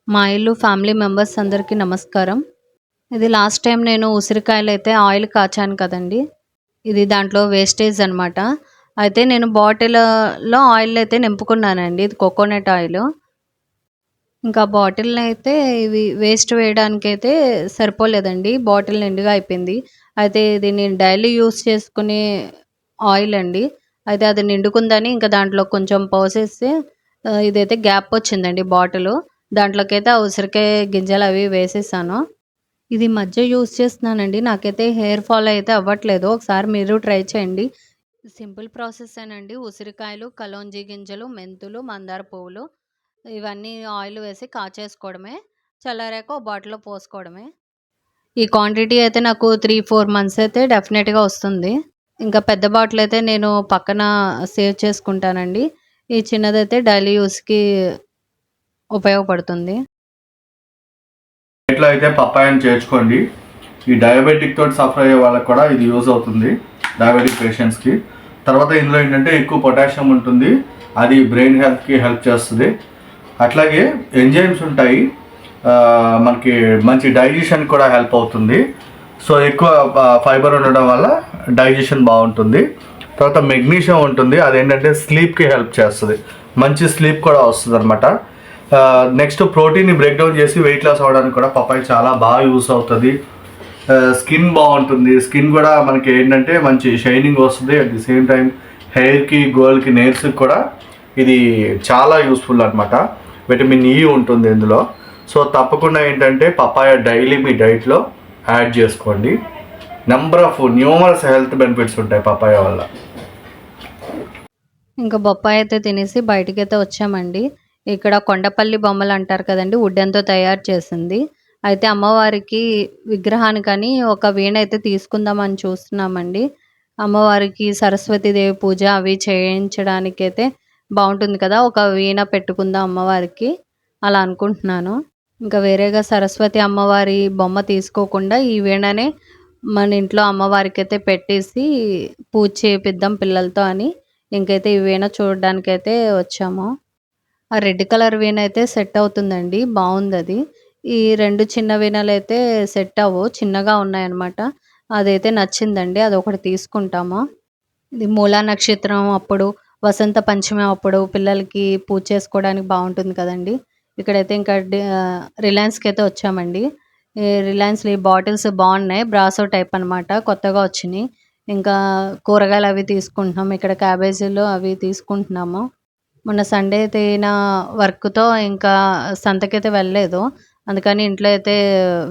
మా ఇల్లు family members అందరికీ నమస్కారం. ఇది లాస్ట్ టైం నేను ఉసిరికాయలైతే ఆయిల్ కాచాను కదండీ! ఇది దాంట్లో వేస్టేజ్ అనమాట. అయితే నేను బాటిల్‌లో ఆయిల్ అయితే నింపుకున్నానండి. ఇది కోకోనట్ ఆయిలు. ఇంకా బాటిల్‌నైతే ఇవి వేస్ట్ వేయడానికైతే సరిపోలేదండి. బాటిల్ నిండుగా అయిపోయింది. అయితే ఇది నేను డైలీ యూజ్ చేసుకునే ఆయిల్ అండి. అయితే అది నిండుకుందని ఇంకా దాంట్లో కొంచెం పోసేసి ఇదైతే గ్యాప్ వచ్చిందండి బాటిలు. దాంట్లోకైతే ఆ ఉసిరికాయ గింజలవి వేసేసాను. ఇది ఈ మధ్య యూజ్ చేస్తున్నానండి. నాకైతే హెయిర్ ఫాల్ అయితే అవ్వట్లేదు. ఒకసారి మీరు ట్రై చేయండి. సింపుల్ ప్రాసెసేనండి. ఉసిరికాయలు, కలోంజీ గింజలు, మెంతులు, మందార పువ్వులు ఇవన్నీ ఆయిల్ వేసి కాచేసుకోవడమే. చల్లారాక ఓ బాటిల్‌లో పోసుకోవడమే. ఈ క్వాంటిటీ అయితే నాకు 3, 4 మంత్స్ అయితే డెఫినెట్‌గా వస్తుంది. ఇంకా పెద్ద బాటిల్ అయితే నేను పక్కన సేవ్ చేసుకుంటానండి. ఈ చిన్నదైతే డైలీ యూజ్‌కి ఉపయోగపడుతుంది. డైట్‌లో అయితే పప్పాయని చేర్చుకోండి. ఈ డయాబెటిక్ తోటి సఫర్ అయ్యే వాళ్ళకి కూడా ఇది యూజ్ అవుతుంది. డయాబెటిక్ పేషెంట్స్‌కి. తర్వాత ఇందులో ఏంటంటే ఎక్కువ పొటాషియం ఉంటుంది. అది బ్రెయిన్ హెల్త్‌కి హెల్ప్ చేస్తది. అట్లాగే ఎంజైమ్స్ ఉంటాయి. మనకి మంచి డైజెషన్ కూడా హెల్ప్ అవుతుంది. సో ఎక్కువ ఫైబర్ ఉండడం వల్ల డైజెషన్ బాగుంటుంది. తర్వాత మెగ్నీషియం ఉంటుంది. అదేంటంటే స్లీప్కి హెల్ప్ చేస్తుంది. మంచి స్లీప్ కూడా వస్తుంది అనమాట. నెక్స్ట్ ప్రోటీన్ని బ్రేక్ డౌన్ చేసి వెయిట్ లాస్ అవ్వడానికి కూడా పప్పాయ చాలా బాగా యూస్ అవుతుంది. స్కిన్ బాగుంటుంది. స్కిన్ కూడా మనకి ఏంటంటే మంచి షైనింగ్ వస్తుంది. అట్ ది సేమ్ టైం హెయిర్కి, గోల్కి, నెయిల్స్కి కూడా ఇది చాలా యూస్ఫుల్ అనమాట. విటమిన్ ఈ ఉంటుంది ఇందులో. సో తప్పకుండా ఏంటంటే పప్పాయ డైలీ మీ డైట్లో యాడ్ చేసుకోండి. న్యూమరస్ హెల్త్ బెనిఫిట్స్ ఉంటాయి పప్పాయ వల్ల. ఇంకా బొప్పాయి అయితే తినేసి బయటికైతే వచ్చామండి. ఇక్కడ కొండపల్లి బొమ్మలు అంటారు కదండీ! వుడెన్‌తో తయారు చేసింది. అయితే అమ్మవారికి విగ్రహానికని ఒక వీణ అయితే తీసుకుందామని చూస్తున్నామండి. అమ్మవారికి సరస్వతీదేవి పూజ అవి చేయించడానికైతే బావుంటుంది కదా! ఒక వీణ పెట్టుకుందాం అమ్మవారికి అలా అనుకుంటున్నాను. ఇంకా వేరేగా సరస్వతి అమ్మవారి బొమ్మ తీసుకోకుండా ఈ వీణనే మన ఇంట్లో అమ్మవారికైతే పెట్టేసి పూజ చేపిద్దాం పిల్లలతో అని ఇంకైతే ఈ వీణ చూడడానికైతే వచ్చాము. ఆ రెడ్ కలర్ వీణ అయితే సెట్ అవుతుందండి. బావుందది. ఈ 2 చిన్న వీణలైతే సెట్ అవ్వవు. చిన్నగా ఉన్నాయన్నమాట. అదైతే నచ్చిందండి. అదొకటి తీసుకుంటాము. ఇది మూలా నక్షత్రం అప్పుడు, వసంత పంచమి అప్పుడు పిల్లలకి పూజ చేసుకోవడానికి బావుంటుంది కదండీ! ఇక్కడైతే ఇంకా రిలయన్స్‌కైతే వచ్చామండి. ఈ రిలయన్స్‌లో ఈ బాటిల్స్ బావున్నాయి. బ్రాసో టైప్ అనమాట. కొత్తగా వచ్చినియి. ఇంకా కూరగాయలవి తీసుకుంటున్నాం. ఇక్కడ క్యాబేజీలు అవి తీసుకుంటున్నాము. మొన్న సండే తేన వర్క్‌తో ఇంకా సంతకైతే వెళ్ళలేదు. అందుకని ఇంట్లో అయితే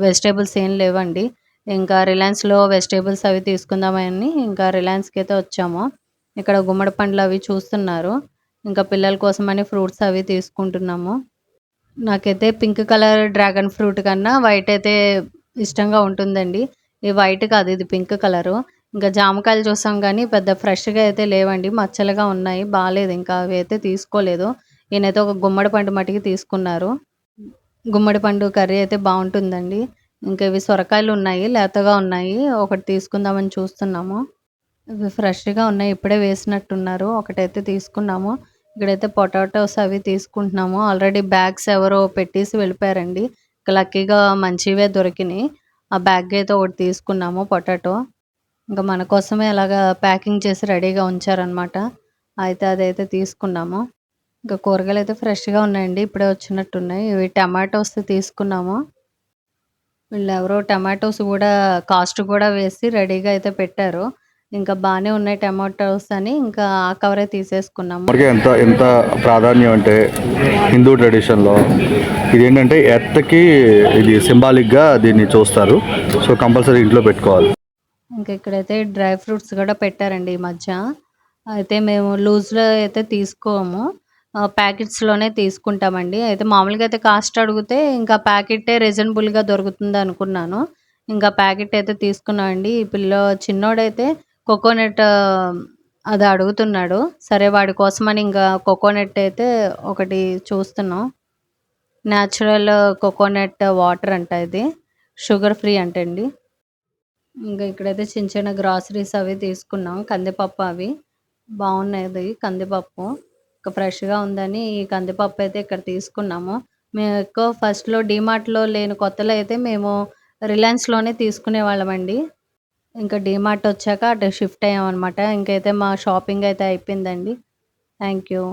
వెజిటబుల్స్ ఏం లేవండి. ఇంకా రిలయన్స్‌లో వెజిటబుల్స్ అవి తీసుకుందామని ఇంకా రిలయన్స్‌కైతే వచ్చాము. ఇక్కడ గుమ్మడి పండ్లు అవి చూస్తున్నారు. ఇంకా పిల్లల కోసమని ఫ్రూట్స్ అవి తీసుకుంటున్నాము. నాకైతే పింక్ కలర్ డ్రాగన్ ఫ్రూట్ కన్నా వైట్ అయితే ఇష్టంగా ఉంటుందండి. ఈ వైట్ కాదు ఇది పింక్ కలరు. ఇంకా జామకాయలు చూసాం గానీ పెద్ద ఫ్రెష్‌గా అయితే లేవండి. మచ్చలుగా ఉన్నాయి. బాలేదు ఇంకా అవి అయితే తీసుకోలేదు. ఈయనైతే ఒక గుమ్మడి పండు మటికి తీసుకున్నారు. గుమ్మడి పండు కర్రీ అయితే బావుంటుందండి. ఇంకా ఇవి సొరకాయలున్నాయి. లేతగా ఉన్నాయి. ఒకటి తీసుకుందామని చూస్తున్నాము. ఇవి ఫ్రెష్‌గా ఉన్నాయి. ఇప్పుడే వేసినట్టున్నారు. ఒకటైతే తీసుకున్నాము. ఇక్కడైతే పొటాటోస్ అవి తీసుకుంటున్నాము. ఆల్రెడీ బ్యాగ్స్ ఎవరో పెట్టేసి వెళ్ళిపోయారండి. లక్కీగా మంచివే దొరికినియి. ఆ బ్యాగ్ అయితే ఒకటి తీసుకున్నాము పొటాటో. ఇంకా మన కోసమే అలాగా ప్యాకింగ్ చేసి రెడీగా ఉంచారనమాట. అయితే అదైతే తీసుకున్నాము. ఇంకా కూరగాయలైతే ఫ్రెష్‌గా ఉన్నాయండి. ఇప్పుడే వచ్చినట్టున్నాయి. ఇవి టమాటోస్ తీసుకున్నాము. వీళ్ళెవరో టమాటోస్ గూడా కాస్ట్ గూడా వేసి రెడీగా అయితే పెట్టారు. ఇంకా బానే ఉన్నాయి టమాటోస్ అని ఇంకా ఆ కవరే తీసేసుకున్నాము. మనకి ఎంత ఎంత ప్రాధాన్యం అంటే హిందూ ట్రెడిషన్లో ఇదేంటంటే ఎర్త్కి ఇది సింబాలిక్గా దీన్ని చూస్తారు. సో కంపల్సరీ ఇంట్లో పెట్టుకోవాలి. ఇంకా ఇక్కడైతే డ్రై ఫ్రూట్స్ గూడా పెట్టారండి ఈ మధ్య. అయితే మేము లూజ్‌లో అయితే తీసుకోము. ప్యాకెట్స్‌లోనే తీసుకుంటామండి. అయితే మామూలుగా అయితే కాస్ట్ అడిగితే ఇంకా ప్యాకెట్టే రీజనబుల్‌గా దొరుకుతుందనుకున్నాను. ఇంకా ప్యాకెట్ అయితే తీసుకున్నామండి. ఈ చిన్నోడైతే కోకోనట్ అది అడుగుతున్నాడు. సరే వాడి కోసమని ఇంకా కోకోనట్ అయితే ఒకటి చూస్తున్నాం. నేచురల్ కోకోనట్ వాటర్ అంట ఇది. షుగర్ ఫ్రీ అంటండి. ఇంకా ఇక్కడైతే చిన్న చిన్న గ్రాసరీస్ అవి తీసుకున్నాం. కందిపప్పు అవి. బావున్నాయి కందిపప్పు. ఇంకా ఫ్రెష్‌గా ఉందని ఈ కందిపప్పు అయితే ఇక్కడ తీసుకున్నాము. మేము ఎక్కువ ఫస్ట్‌లో డీమార్ట్‌లో లేని కొత్తలో అయితే మేము రిలయన్స్‌లోనే తీసుకునేవాళ్ళమండి. ఇంకా డీమార్ట్ వచ్చాక అటు షిఫ్ట్ అయ్యామనమాట. ఇంకైతే మా షాపింగ్ అయితే అయిపోయిందండి. Thank you.